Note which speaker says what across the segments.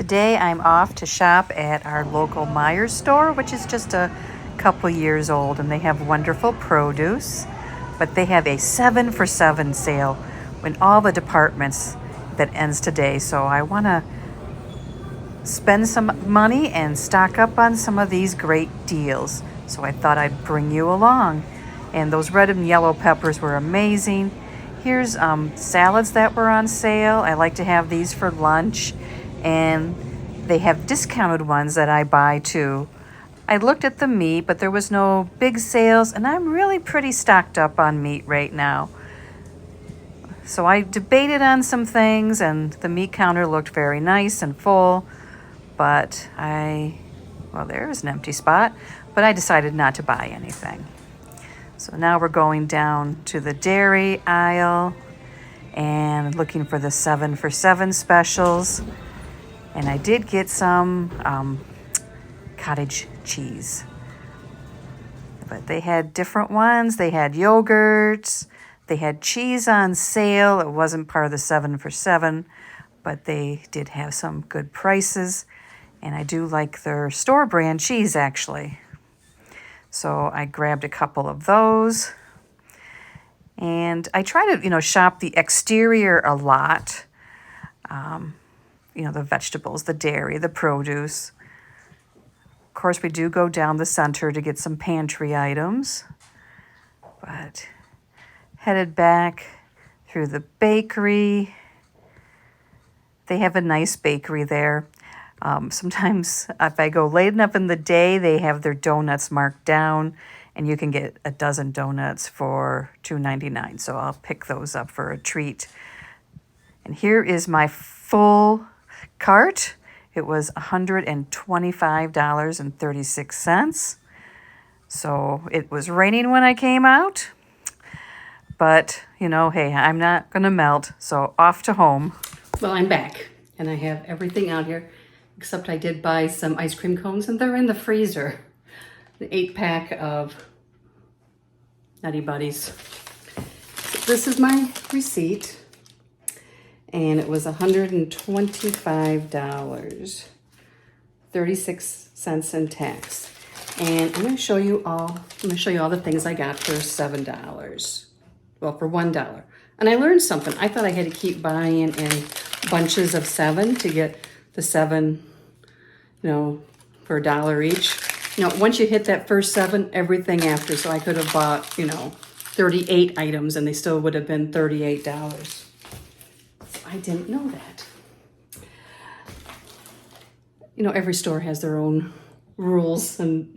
Speaker 1: today I'm off to shop at our local Meijer store, which is just a couple years old, and they have wonderful produce, but they have a 7 for 7 sale in all the departments that ends today. So I want to spend some money and stock up on some of these great deals. So I thought I'd bring you along. And those red and yellow peppers were amazing. Here's salads that were on sale. I like to have these for lunch, and they have discounted ones that I buy too. I looked at the meat, but there was no big sales, and I'm really pretty stocked up on meat right now. So I debated on some things, and the meat counter looked very nice and full, but well, there's an empty spot, but I decided not to buy anything. So now we're going down to the dairy aisle and looking for the 7 for 7 specials. And I did get some cottage cheese. But they had different ones. They had yogurts. They had cheese on sale. It wasn't part of the 7 for 7, but they did have some good prices. And I do like their store brand cheese, actually. So I grabbed a couple of those. And I try to, shop the exterior a lot. The vegetables, the dairy, the produce. Of course, we do go down the center to get some pantry items. But headed back through the bakery. They have a nice bakery there. Sometimes if I go late enough in the day, they have their donuts marked down, and you can get a dozen donuts for $2.99. So I'll pick those up for a treat. And here is my full cart. It was $125.36. So it was raining when I came out. But, hey, I'm not going to melt. So off to home.
Speaker 2: Well, I'm back, and I have everything out here, except I did buy some ice cream cones, and they're in the freezer. The 8-pack of Nutty Buddies. So this is my receipt, and it was $125, 36 cents in tax. And I'm going to show you all the things I got for $7. Well, for $1. And I learned something. I thought I had to keep buying in bunches of 7 to get the 7, for $1 each. Once you hit that first 7, everything after. So I could have bought, 38 items, and they still would have been $38. So I didn't know that. Every store has their own rules, and,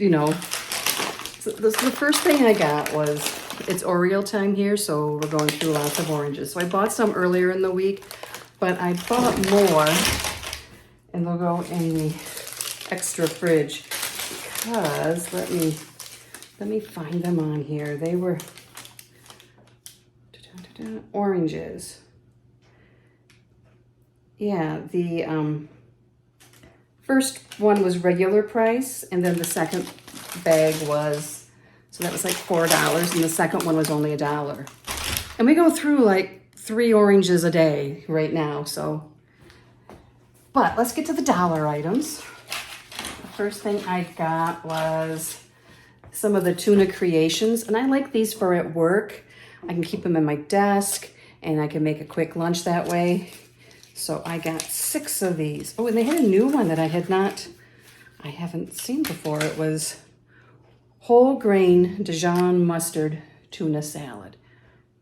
Speaker 2: So the first thing I got was, it's Oreo time here, so we're going through lots of oranges. So I bought some earlier in the week, but I bought more, and they'll go in the extra fridge because, let me find them on here. They were oranges. Yeah, the first one was regular price, and then the second bag was, so that was like $4, and the second one was only $1. And we go through like 3 oranges a day right now, so. But let's get to the dollar items. The first thing I got was some of the tuna creations, and I like these for at work. I can keep them in my desk, and I can make a quick lunch that way. So I got 6 of these. Oh, and they had a new one that I haven't seen before. It was whole grain Dijon mustard tuna salad.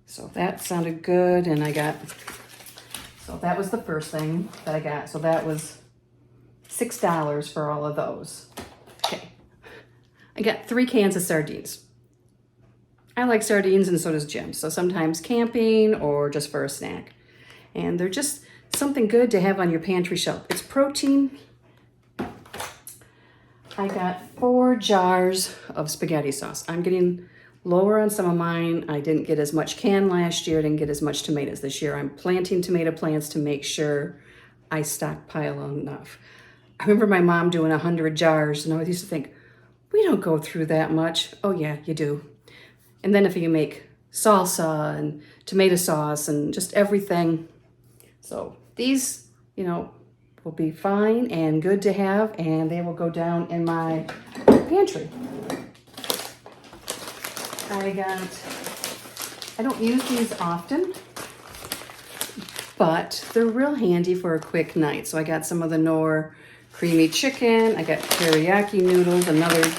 Speaker 2: So that sounded good, and so that was the first thing that I got. So that was $6 for all of those. Okay. I got 3 cans of sardines. I like sardines, and so does Jim. So sometimes camping or just for a snack. And they're just something good to have on your pantry shelf. It's protein. I got 4 jars of spaghetti sauce. I'm getting lower on some of mine. I didn't get as much canned last year. I didn't get as much tomatoes this year. I'm planting tomato plants to make sure I stockpile enough. I remember my mom doing 100 jars, and I used to think, we don't go through that much. Oh yeah, you do. And then if you make salsa and tomato sauce and just everything. So these, will be fine and good to have, and they will go down in my pantry. I don't use these often, but they're real handy for a quick night. So I got some of the Knorr creamy chicken. I got teriyaki noodles, another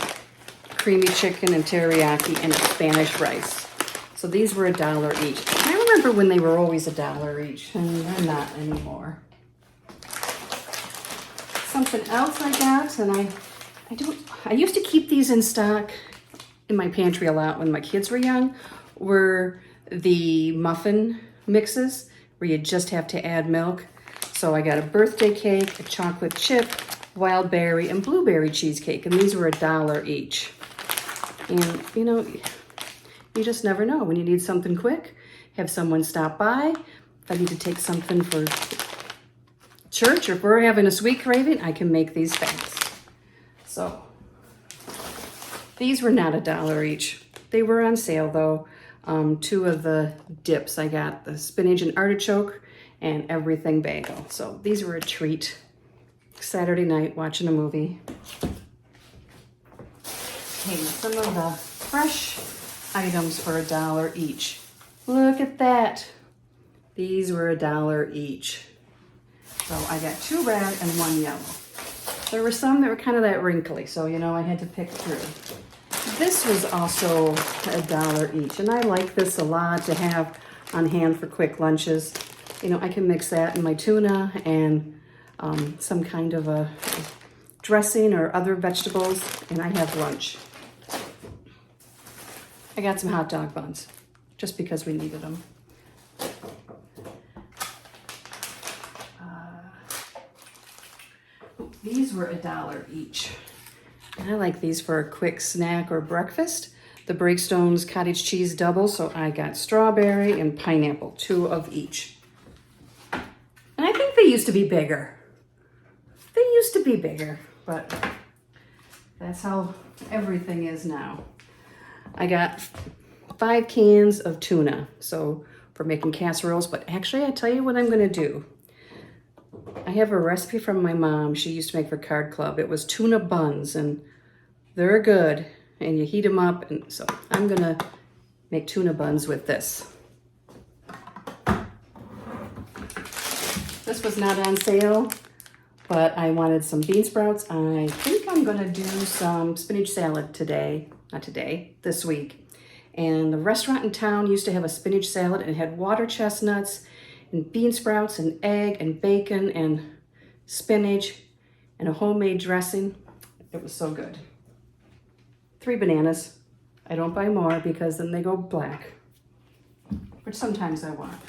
Speaker 2: creamy chicken and teriyaki, and a Spanish rice. So these were $1 each. I remember when they were always $1 each, and they're not anymore. Something else I got, and I used to keep these in stock in my pantry a lot when my kids were young, were the muffin mixes where you just have to add milk. So I got a birthday cake, a chocolate chip, wild berry, and blueberry cheesecake, and these were $1 each. And you know, you just never know when you need something quick. Have someone stop by. If I need to take something for church, or if we're having a sweet craving, I can make these fast. So these were not $1 each. They were on sale though. 2 of the dips. I got the spinach and artichoke and everything bagel. So these were a treat. Saturday night watching a movie. Okay, some of the fresh items for $1 each. Look at that. These were $1 each. So I got 2 red and 1 yellow. There were some that were kind of that wrinkly, so you know I had to pick through. This was also $1 each, and I like this a lot to have on hand for quick lunches. You know, I can mix that in my tuna and some kind of a dressing or other vegetables, and I have lunch. I got some hot dog buns, just because we needed them. These were $1 each. I like these for a quick snack or breakfast. The Breakstones cottage cheese double, so I got strawberry and pineapple, 2 of each. And I think they used to be bigger. They used to be bigger, but that's how everything is now. I got 5 cans of tuna, so for making casseroles, but actually I tell you what I'm gonna do. I have a recipe from my mom. She used to make for Card Club. It was tuna buns, and they're good, and you heat them up, and so I'm gonna make tuna buns with this. This was not on sale, but I wanted some bean sprouts. I think I'm gonna do some spinach salad this week. And the restaurant in town used to have a spinach salad, and it had water chestnuts and bean sprouts and egg and bacon and spinach and a homemade dressing. It was so good. 3 bananas. I don't buy more because then they go black, which sometimes I want.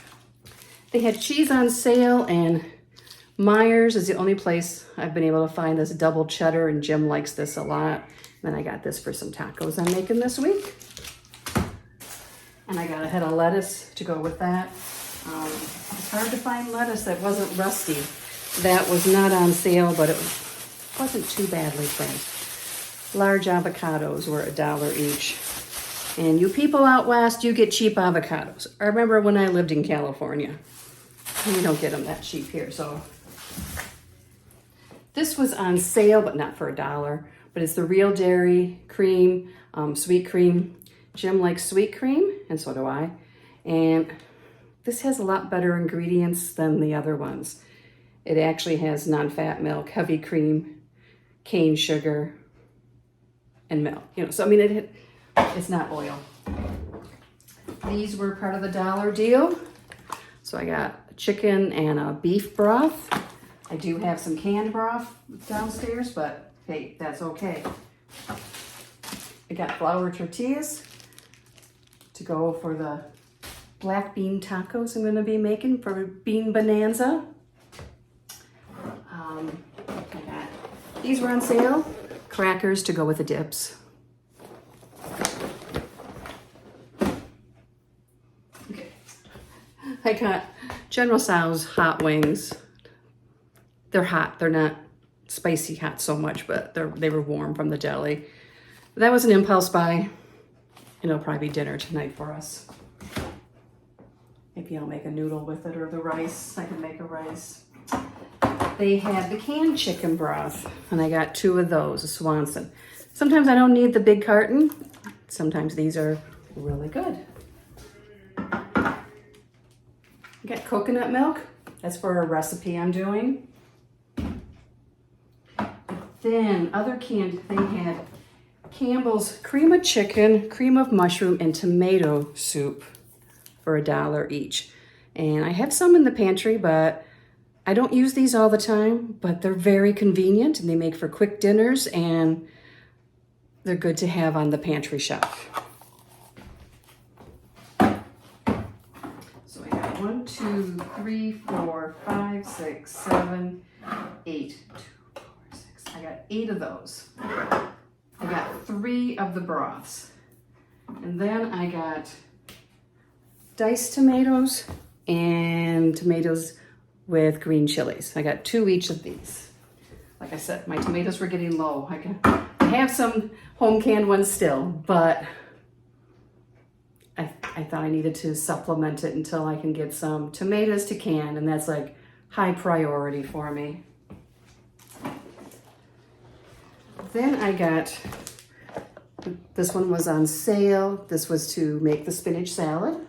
Speaker 2: They had cheese on sale, and Meijer's is the only place I've been able to find this double cheddar, and Jim likes this a lot. And then I got this for some tacos I'm making this week. And I got a head of lettuce to go with that. It's hard to find lettuce that wasn't rusty. That was not on sale, but it wasn't too badly priced. Large avocados were $1 each. And you people out west, you get cheap avocados. I remember when I lived in California. We don't get them that cheap here, so. This was on sale, but not for $1. But it's the Real Dairy Cream, sweet cream. Jim likes sweet cream, and so do I. And this has a lot better ingredients than the other ones. It actually has non-fat milk, heavy cream, cane sugar, and milk. You know, so I mean, it's not oil. These were part of the $1 deal. So I got chicken and a beef broth. I do have some canned broth downstairs, but hey, that's okay. I got flour tortillas to go for the black bean tacos I'm gonna be making for Bean Bonanza. These were on sale. Crackers to go with the dips. Okay. I got General Tso's hot wings. They're hot. They're not spicy hot so much, but they were warm from the deli. That was an impulse buy. And it'll probably be dinner tonight for us. Maybe I'll make a noodle with it, or the rice. I can make a rice. they had the canned chicken broth, and I got 2 of those, a Swanson. Sometimes I don't need the big carton. Sometimes these are really good. I got coconut milk. That's for a recipe I'm doing. Then other canned, they had Campbell's cream of chicken, cream of mushroom, and tomato soup for $1 each. And I have some in the pantry, but I don't use these all the time, but they're very convenient and they make for quick dinners and they're good to have on the pantry shelf. So I got 1, 2, 3, 4, 5, 6, 7, 8, 2, 4, 6. I got 8 of those. I got 3 of the broths. And then I got diced tomatoes and tomatoes with green chilies. I got 2 each of these. Like I said, my tomatoes were getting low. I have some home canned ones still, but I thought I needed to supplement it until I can get some tomatoes to can, and that's like high priority for me. Then I got, this one was on sale. This was to make the spinach salad.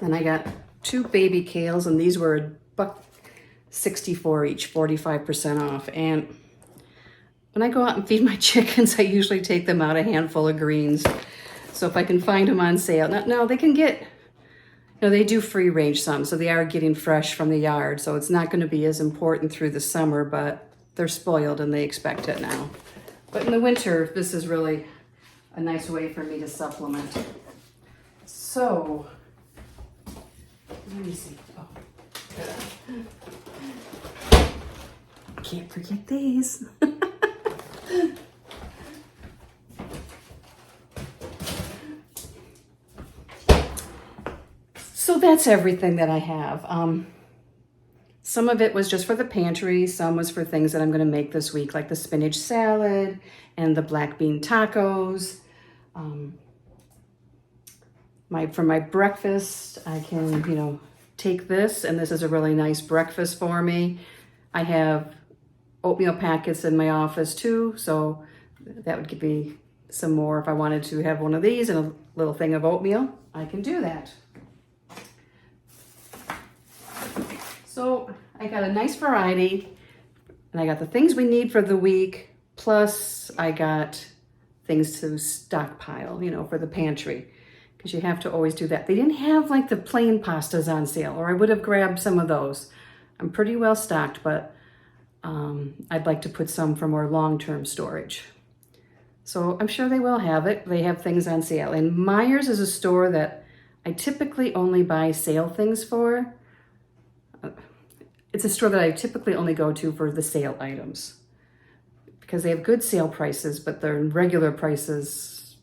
Speaker 2: Then I got 2 baby kales, and these were $1.64 each, 45% off. And when I go out and feed my chickens, I usually take them out a handful of greens. So if I can find them on sale. Now they can get, they do free range some, so they are getting fresh from the yard. So it's not going to be as important through the summer, but they're spoiled and they expect it now. But in the winter, this is really a nice way for me to supplement. So, let me see. Oh, can't forget these. So that's everything that I have. Some of it was just for the pantry. Some was for things that I'm going to make this week, like the spinach salad and the black bean tacos. For my breakfast, I can, take this, and this is a really nice breakfast for me. I have oatmeal packets in my office too, so that would give me some more. If I wanted to have one of these and a little thing of oatmeal, I can do that. So I got a nice variety, and I got the things we need for the week, plus I got things to stockpile, for the pantry, because you have to always do that. They didn't have like the plain pastas on sale, or I would have grabbed some of those. I'm pretty well stocked, but I'd like to put some for more long-term storage. So I'm sure they will have it. They have things on sale. And Meijer's is a store that I typically only buy sale things for. It's a store that I typically only go to for the sale items because they have good sale prices, but their regular prices,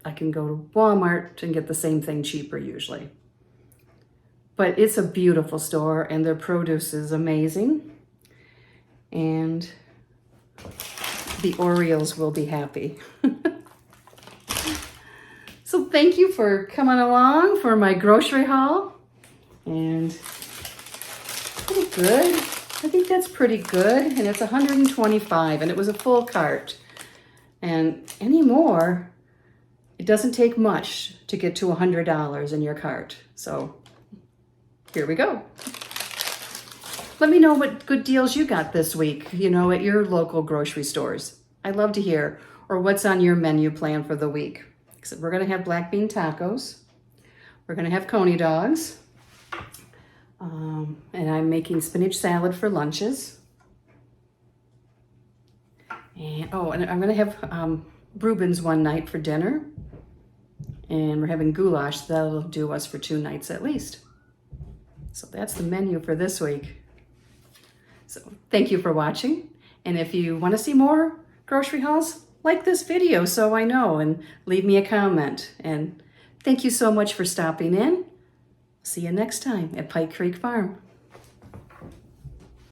Speaker 2: I can go to Walmart and get the same thing cheaper usually. But it's a beautiful store and their produce is amazing. And the Orioles will be happy. So thank you for coming along for my grocery haul. And pretty good. I think that's pretty good. And it's $125 and it was a full cart. And anymore, it doesn't take much to get to $100 in your cart. So here we go. Let me know what good deals you got this week, at your local grocery stores. I'd love to hear. Or what's on your menu plan for the week. So we're going to have black bean tacos. We're going to have coney dogs. And I'm making spinach salad for lunches. And I'm going to have Reuben's one night for dinner. And we're having goulash. That'll do us for 2 nights at least. So that's the menu for this week. So thank you for watching. And if you want to see more grocery hauls, like this video so I know, and leave me a comment. And thank you so much for stopping in. See you next time at Pike Creek Farm.